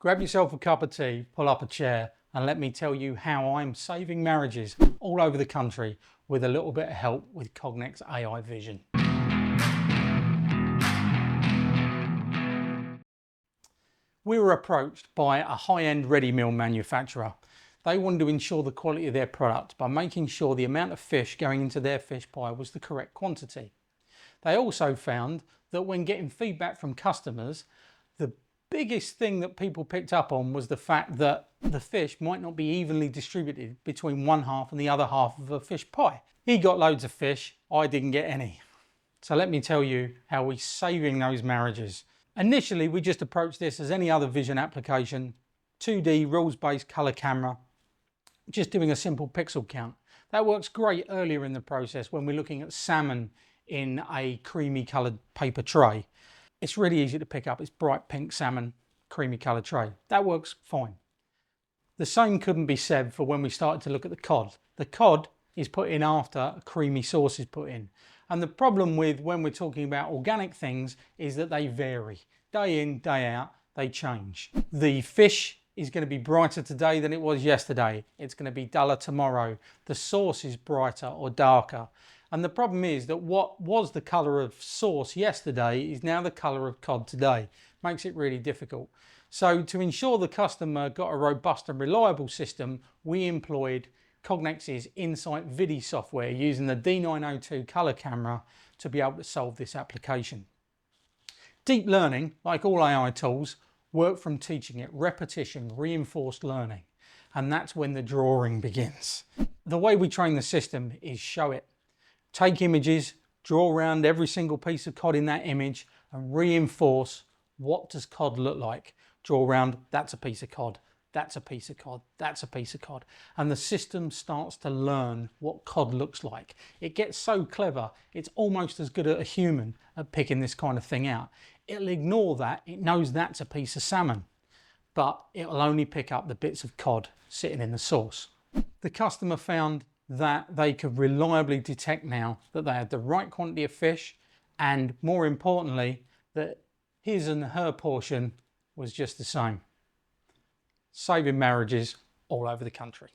Grab yourself a cup of tea, pull up a chair, and let me tell you how I'm saving marriages all over the country with a little bit of help with Cognex AI Vision. We were approached by a high-end ready meal manufacturer. They wanted to ensure the quality of their product by making sure the amount of fish going into their fish pie was the correct quantity. They also found that when getting feedback from customers, the biggest thing that people picked up on was the fact that the fish might not be evenly distributed between one half and the other half of a fish pie. He got loads of fish, I didn't get any. So let me tell you how we're saving those marriages. Initially, we just approached this as any other vision application, 2D rules-based color camera, just doing a simple pixel count. That works great earlier in the process when we're looking at salmon in a creamy colored paper tray. It's really easy to pick up. It's bright pink salmon, creamy colored tray. That works fine. The same couldn't be said for when we started to look at the cod. The cod is put in after a creamy sauce is put in. And the problem with when we're talking about organic things is that they vary. Day in, day out, they change. The fish is going to be brighter today than it was yesterday. It's going to be duller tomorrow. The sauce is brighter or darker. And the problem is that what was the colour of sauce yesterday is now the colour of cod today. Makes it really difficult. So to ensure the customer got a robust and reliable system, we employed Cognex's Insight Vidi software using the D902 colour camera to be able to solve this application. Deep learning, like all AI tools, work from teaching it, repetition, reinforced learning. And that's when the drawing begins. The way we train the system is show it. Take images, draw around every single piece of cod in that image and reinforce what does cod look like. Draw around, that's a piece of cod, that's a piece of cod, that's a piece of cod. And the system starts to learn what cod looks like. It gets so clever, it's almost as good as a human at picking this kind of thing out. It'll ignore that, it knows that's a piece of salmon, but it'll only pick up the bits of cod sitting in the sauce. The customer found that they could reliably detect now that they had the right quantity of fish, and more importantly, that his and her portion was just the same. Saving marriages all over the country.